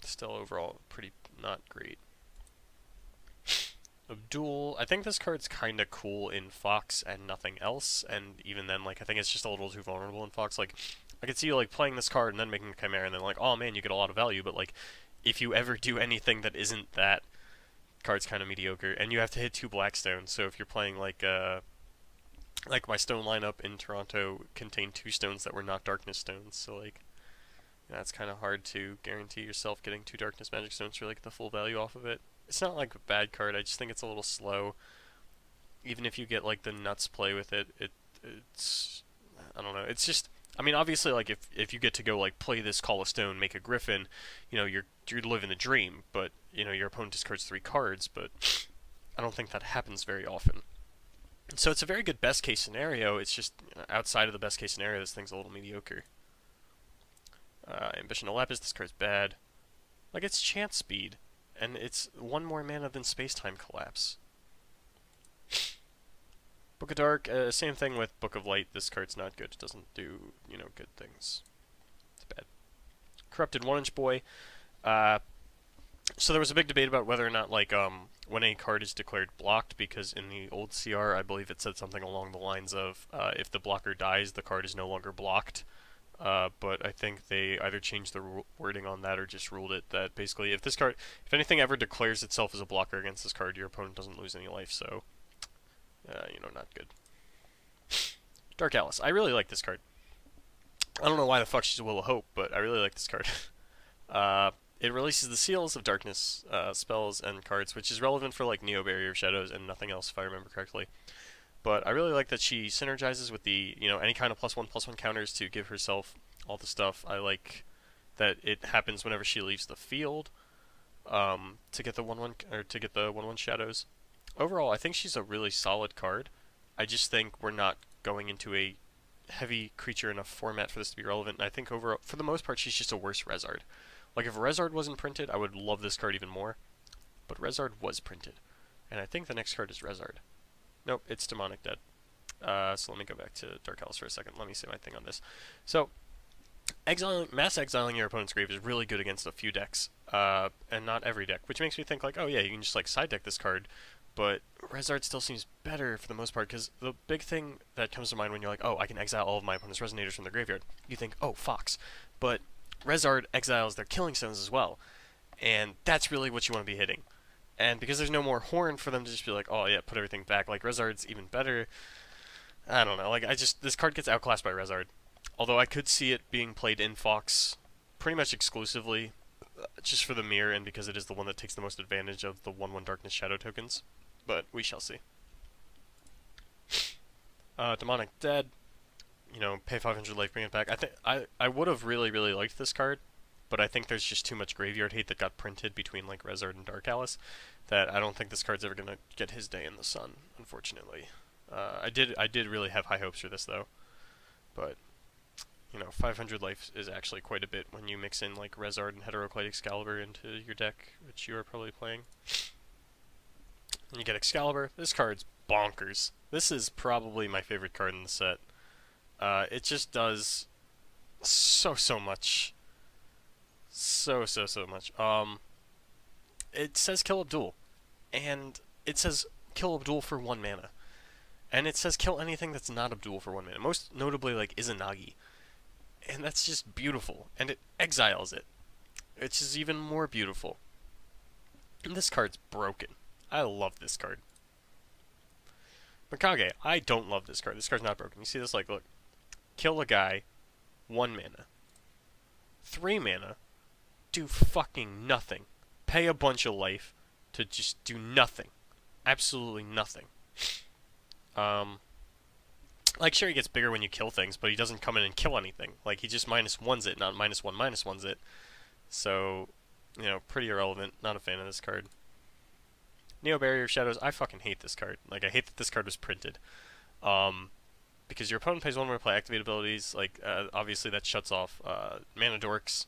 still, overall, pretty not great. Abdul, I think this card's kind of cool in Fox and nothing else, and even then, like, I think it's just a little too vulnerable in Fox. Like, I could see you, like, playing this card and then making a Chimera, and then, like, oh man, you get a lot of value, but, like, if you ever do anything that isn't that, card's kind of mediocre, and you have to hit 2 Blackstones, so if you're playing, like my stone lineup in Toronto contained 2 stones that were not Darkness Stones, so, like, that's kind of hard to guarantee yourself getting 2 Darkness Magic Stones to really get the full value off of it. It's not like a bad card, I just think it's a little slow. Even if you get, like, the nuts play with it, it's, I don't know, it's just, I mean, obviously, like, if you get to go, like, play this Call of Stone, make a Griffin, you know, you're living the dream, but, you know, your opponent discards 3 cards, but I don't think that happens very often. So it's a very good best case scenario, it's just, you know, outside of the best case scenario, this thing's a little mediocre. Ambition to Lapis, this card's bad. Like, it's chance speed, and it's 1 more mana than Space-Time Collapse. Book of Dark, same thing with Book of Light, this card's not good, it doesn't do, you know, good things. It's bad. Corrupted 1-Inch Boy, so there was a big debate about whether or not, like, when a card is declared blocked, because in the old CR, I believe it said something along the lines of, if the blocker dies, the card is no longer blocked. But I think they either changed the wording on that or just ruled it that basically if this card, if anything ever declares itself as a blocker against this card, your opponent doesn't lose any life, so, you know, not good. Dark Alice. I really like this card. I don't know why the fuck she's a Will of Hope, but I really like this card. It releases the Seals of Darkness spells and cards, which is relevant for, like, Neo Barrier of Shadows and nothing else, if I remember correctly. But I really like that she synergizes with the, you know, any kind of +1/+1 counters to give herself all the stuff. I like that it happens whenever she leaves the field, to get the 1/1 or to get the 1/1 shadows. Overall, I think she's a really solid card. I just think we're not going into a heavy creature enough format for this to be relevant. And I think overall, for the most part, she's just a worse Rezard. Like, if Rezard wasn't printed, I would love this card even more. But Rezard was printed, and I think the next card is Rezard. Nope, it's Demonic Dead. So let me go back to Dark Alice for a second. Let me say my thing on this. So, mass exiling your opponent's grave is really good against a few decks, and not every deck, which makes me think, like, oh yeah, you can just, like, side deck this card, but Rezard still seems better for the most part, because the big thing that comes to mind when you're like, oh, I can exile all of my opponent's Resonators from their graveyard, you think, oh, Fox. But Rezard exiles their Killing Stones as well, and that's really what you want to be hitting. And because there's no more horn for them to just be like, oh yeah, put everything back. Like Rezard's even better. I don't know. Like this card gets outclassed by Rezard. Although I could see it being played in Fox pretty much exclusively, just for the mirror and because it is the one that takes the most advantage of the 1/1 Darkness Shadow tokens. But we shall see. Demonic Dead. You know, pay 500 life, bring it back. I would have really liked this card, but I think there's just too much graveyard hate that got printed between like Rezard and Dark Alice that I don't think this card's ever gonna get his day in the sun, unfortunately. I did really have high hopes for this though, but you know, 500 life is actually quite a bit when you mix in like Rezard and Heteroclite Excalibur into your deck, which you are probably playing. And you get Excalibur. This card's bonkers. This is probably my favorite card in the set. It just does so much. So much. It says kill Abdul, and it says kill Abdul for 1 mana. And it says kill anything that's not Abdul for 1 mana. Most notably, like, Izanagi. And that's just beautiful. And it exiles it, which is even more beautiful. And this card's broken. I love this card. Mikage, I don't love this card. This card's not broken. You see this, like, look. Kill a guy, 1 mana. 3 mana, do fucking nothing. Pay a bunch of life to just do nothing. Absolutely nothing. Like, sure, he gets bigger when you kill things, but he doesn't come in and kill anything. Like, he just -1s it, not -1/-1s it. So, you know, pretty irrelevant. Not a fan of this card. Neo Barrier of Shadows, I fucking hate this card. Like, I hate that this card was printed. Because your opponent pays 1 more to play activate abilities, like, obviously that shuts off, mana dorks,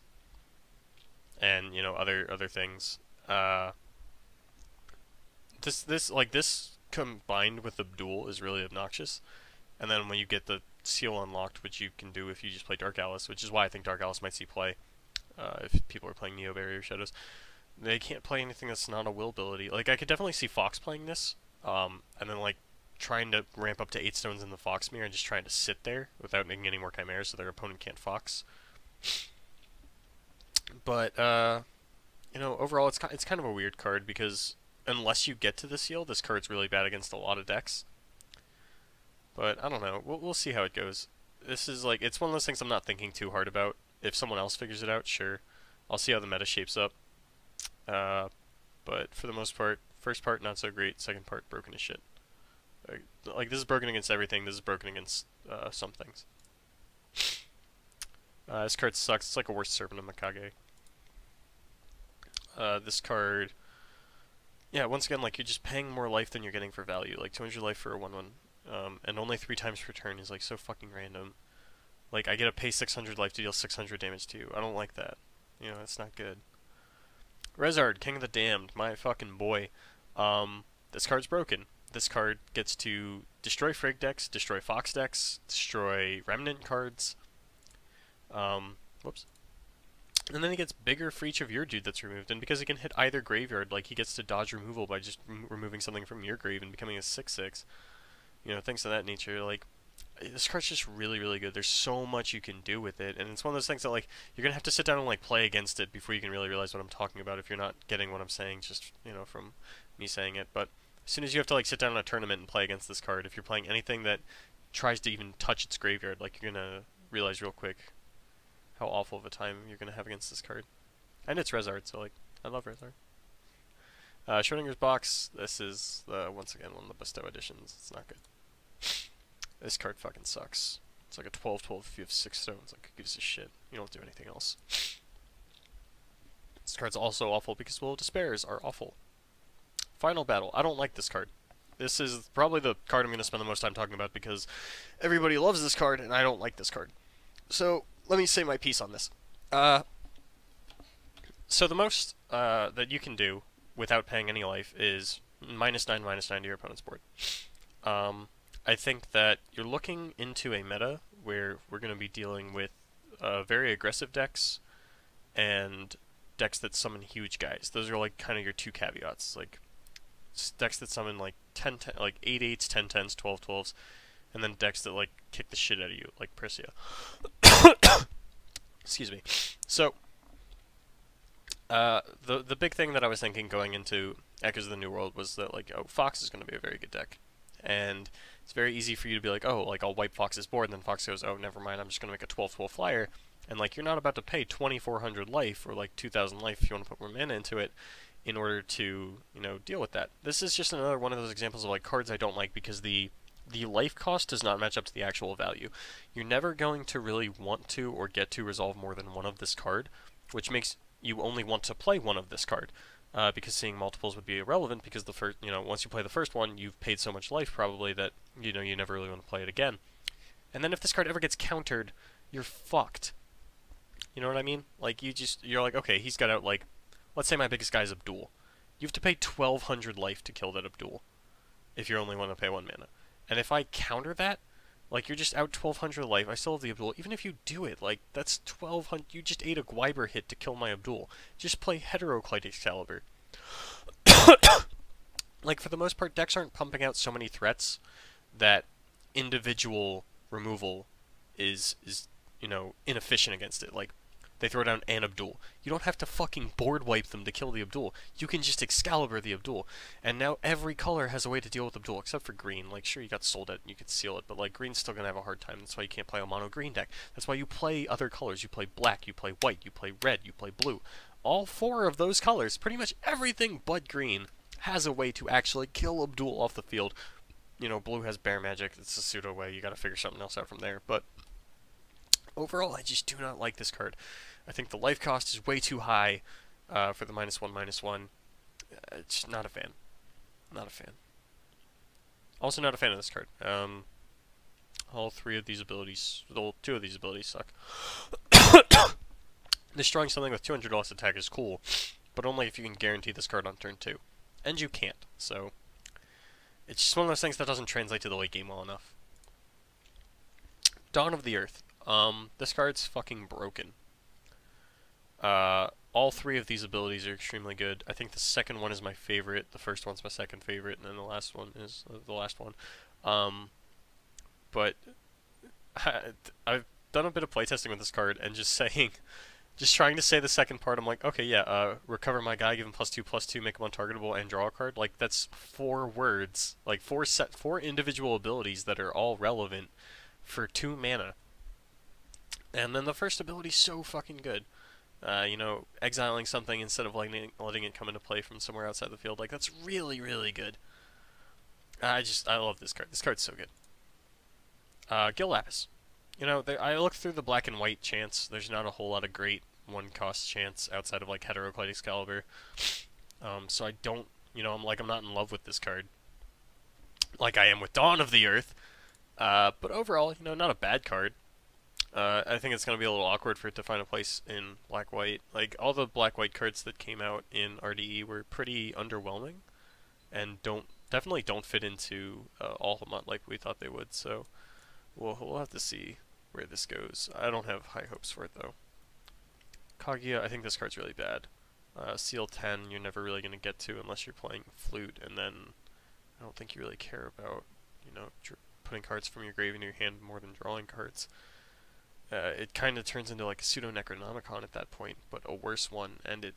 and, you know, other things. This combined with Abdul is really obnoxious. And then when you get the seal unlocked, which you can do if you just play Dark Alice, which is why I think Dark Alice might see play, if people are playing Neo Barrier Shadows, they can't play anything that's not a will ability. Like, I could definitely see Fox playing this, and then, like, trying to ramp up to 8 stones in the Fox mirror and just trying to sit there without making any more chimeras so their opponent can't Fox. But, you know, overall it's kind of a weird card because unless you get to the seal, this card's really bad against a lot of decks. But, I don't know. We'll see how it goes. This is, like, it's one of those things I'm not thinking too hard about. If someone else figures it out, sure. I'll see how the meta shapes up. But, for the most part, first part, not so great. Second part, broken as shit. Like, this is broken against everything. This is broken against, some things. This card sucks. It's like a worse Serpent of Mikage. This card... Yeah, once again, like, you're just paying more life than you're getting for value. Like, 200 life for a 1/1. And only 3 times per turn is, like, so fucking random. Like, I get to pay 600 life to deal 600 damage to you. I don't like that. You know, it's not good. Rezard, King of the Damned, my fucking boy. This card's broken. This card gets to destroy Frigg decks, destroy Fox decks, destroy Remnant cards. Whoops. And then he gets bigger for each of your dude that's removed. And because he can hit either graveyard, like, he gets to dodge removal by just removing something from your grave and becoming a 6/6. You know, things of that nature. Like, this card's just really good. There's so much you can do with it. And it's one of those things that, like, you're going to have to sit down and, like, play against it before you can really realize what I'm talking about if you're not getting what I'm saying just, you know, from me saying it. But as soon as you have to, like, sit down in a tournament and play against this card, if you're playing anything that tries to even touch its graveyard, like, you're going to realize real quick how awful of a time you're going to have against this card. And it's Rezard, so, like, I love Rezard. Schrodinger's Box, this is, once again, one of the Bestow editions. It's not good. This card fucking sucks. It's like a 12/12 if you have 6 stones. Like, who gives a shit? You don't do anything else. This card's also awful because Will of Despairs are awful. Final Battle. I don't like this card. This is probably the card I'm going to spend the most time talking about because everybody loves this card and I don't like this card. So, let me say my piece on this. So the most that you can do without paying any life is -9/-9 to your opponent's board. I think that you're looking into a meta where we're going to be dealing with very aggressive decks and decks that summon huge guys. Those are like kind of your 2 caveats. Like decks that summon like 8/8s, 10/10s, 12/12s, and then decks that like kick the shit out of you, like Priscia. Excuse me. So The big thing that I was thinking going into Echoes of the New World was that, like, oh, Fox is going to be a very good deck. And it's very easy for you to be like, oh, like, I'll wipe Fox's board, and then Fox goes, oh, never mind, I'm just going to make a 12/12 flyer. And, like, you're not about to pay 2,400 life, or, like, 2,000 life if you want to put more mana into it, in order to, you know, deal with that. This is just another one of those examples of, like, cards I don't like because the life cost does not match up to the actual value. You're never going to really want to or get to resolve more than one of this card, which makes you only want to play one of this card. Because seeing multiples would be irrelevant because the first, you know, once you play the first one, you've paid so much life probably that, you know, you never really want to play it again. And then if this card ever gets countered, you're fucked. You know what I mean? Like, you're like, okay, he's got out, like, let's say my biggest guy is Abdul. You have to pay 1,200 life to kill that Abdul, if you only want to pay 1 mana. And if I counter that, like, you're just out 1,200 life, I still have the Abdul. Even if you do it, like, that's 1,200, you just ate a Gwyber hit to kill my Abdul. Just play Heteroclite Excalibur. Like, for the most part, decks aren't pumping out so many threats that individual removal is you know, inefficient against it. Like, they throw down an Abdul. You don't have to fucking board wipe them to kill the Abdul. You can just Excalibur the Abdul. And now every color has a way to deal with Abdul, except for green. Like, sure, you got Soul Debt and you could seal it, but, like, green's still gonna have a hard time. That's why you can't play a mono green deck. That's why you play other colors. You play black, you play white, you play red, you play blue. All 4 of those colors, pretty much everything but green, has a way to actually kill Abdul off the field. You know, blue has Bear Magic. It's a pseudo way. You gotta figure something else out from there, but overall, I just do not like this card. I think the life cost is way too high for the -1/-1. Just not a fan. Not a fan. Also not a fan of this card. All 3 of these abilities, well, 2 of these abilities suck. Destroying something with 200 loss attack is cool, but only if you can guarantee this card on turn 2. And you can't, so it's just one of those things that doesn't translate to the late game well enough. Dawn of the Earth. This card's fucking broken. All 3 of these abilities are extremely good. I think the second one is my favorite, the first one's my second favorite, and then the last one is the last one. But I've done a bit of playtesting with this card, and just trying to say the second part, I'm like, okay, yeah, recover my guy, give him +2/+2, make him untargetable, and draw a card. Like, that's 4 words. Like, 4 individual abilities that are all relevant for 2 mana. And then the first ability's so fucking good. You know, exiling something instead of letting it come into play from somewhere outside the field. Like, that's really, really good. I love this card. This card's so good. Gil Lapis. You know, I looked through the black and white chance. There's not a whole lot of great 1-cost chance outside of, like, Heteroclite Excalibur. So I don't, you know, I'm not in love with this card. Like I am with Dawn of the Earth. But overall, you know, not a bad card. I think it's going to be a little awkward for it to find a place in black-white. Like, all the black-white cards that came out in RDE were pretty underwhelming, and definitely don't fit into Ultimate like we thought they would, so we'll have to see where this goes. I don't have high hopes for it, though. Kaguya, I think this card's really bad. Seal 10, you're never really going to get to unless you're playing Flute, and then I don't think you really care about, you know, putting cards from your grave into your hand more than drawing cards. It kind of turns into like a pseudo-Necronomicon at that point, but a worse one, and it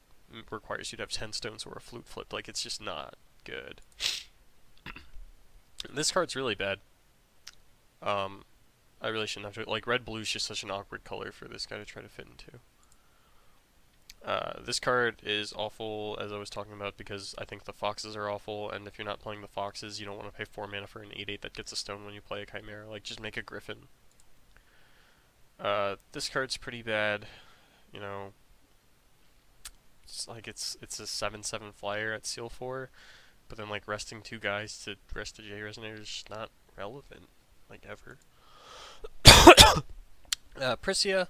requires you to have 10 stones or a flute flip. Like, it's just not good. This card's really bad. I really shouldn't have to... Like, red-blue's just such an awkward color for this guy to try to fit into. This card is awful, as I was talking about, because I think the foxes are awful, and if you're not playing the foxes, you don't want to pay 4 mana for an 8/8 that gets a stone when you play a Chimera. Like, just make a Griffin. This card's pretty bad, you know. It's like it's a 7/7 flyer at Seal 4, but then like resting 2 guys to rest a J Resonator is just not relevant, like ever. Priscia,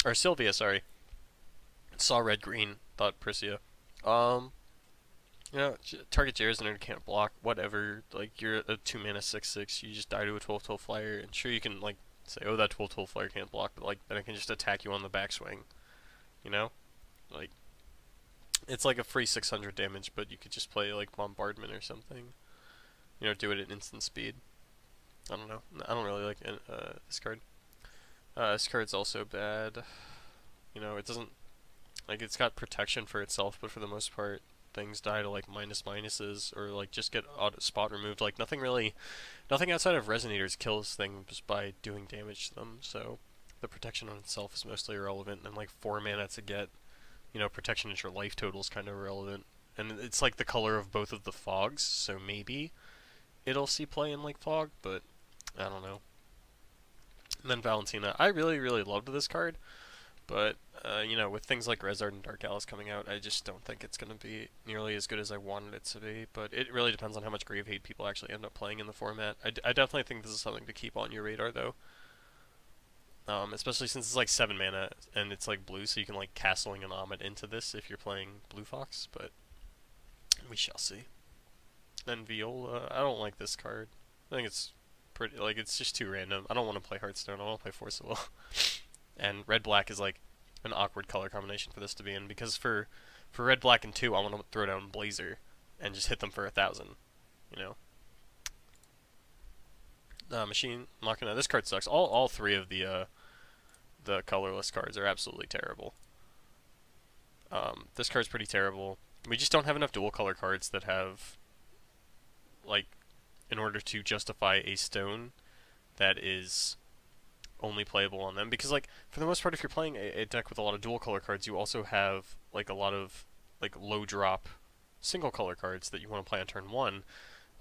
or Sylvia, sorry. Saw red green, thought Priscia. You know, target J Resonator can't block, whatever. Like, you're a 2 mana 6/6, you just die to a 12/12 flyer, and sure you can like say, oh, that 12/12 flyer can't block, but like then it can just attack you on the backswing. You know? Like, it's like a free 600 damage, but you could just play like Bombardment or something. You know, do it at instant speed. I don't know. I don't really like this card. This card's also bad. You know, it doesn't... Like, it's got protection for itself, but for the most part, things die to, like, minuses, or, like, just get auto spot removed. Like, nothing outside of Resonators kills things by doing damage to them, so the protection on itself is mostly irrelevant, and, like, 4 mana to get, you know, protection at your life total is kind of irrelevant. And it's, like, the color of both of the fogs, so maybe it'll see play in, like, fog, but I don't know. And then Valentina. I really, really loved this card, but, you know, with things like Rezard and Dark Alice coming out, I just don't think it's going to be nearly as good as I wanted it to be. But it really depends on how much Grave Hate people actually end up playing in the format. I definitely think this is something to keep on your radar, though. Especially since it's like 7 mana, and it's like blue, so you can like Castling an Omid into this if you're playing Blue Fox, but we shall see. Then Viola, I don't like this card. I think it's pretty, like, it's just too random. I don't want to play Hearthstone, I want to play Force of Will. And red-black is like an awkward color combination for this to be in, because for red, black, and 2, I want to throw down Blazer and just hit them for 1,000, you know? Machine Machina, this card sucks. All 3 of the colorless cards are absolutely terrible. This card's pretty terrible. We just don't have enough dual color cards that have, like, in order to justify a stone that is only playable on them. Because, like, for the most part, if you're playing a deck with a lot of dual color cards, you also have, like, a lot of, like, low drop single color cards that you want to play on turn 1. I'm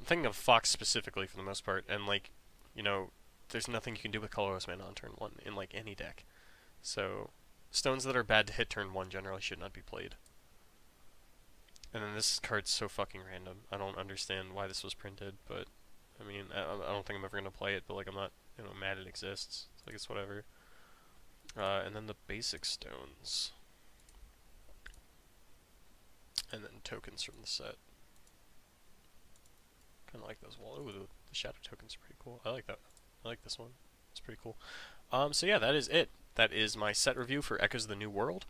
thinking of Fox specifically for the most part, and, like, you know, there's nothing you can do with colorless mana on turn 1 in, like, any deck. So, stones that are bad to hit turn 1 generally should not be played. And then this card's so fucking random. I don't understand why this was printed, but, I mean, I don't think I'm ever going to play it, but, like, I'm not, you know, mad it exists. Like, it's whatever. And then the basic stones. And then tokens from the set. Kind of like those. Well, ooh, the shadow tokens are pretty cool. I like that. I like this one. It's pretty cool. So yeah, that is it. That is my set review for Echoes of the New World.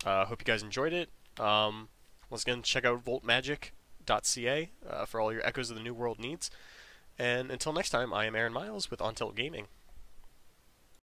Hope you guys enjoyed it. Once again, check out voltmagick.ca for all your Echoes of the New World needs. And until next time, I am Aaron Miles with On Tilt Gaming.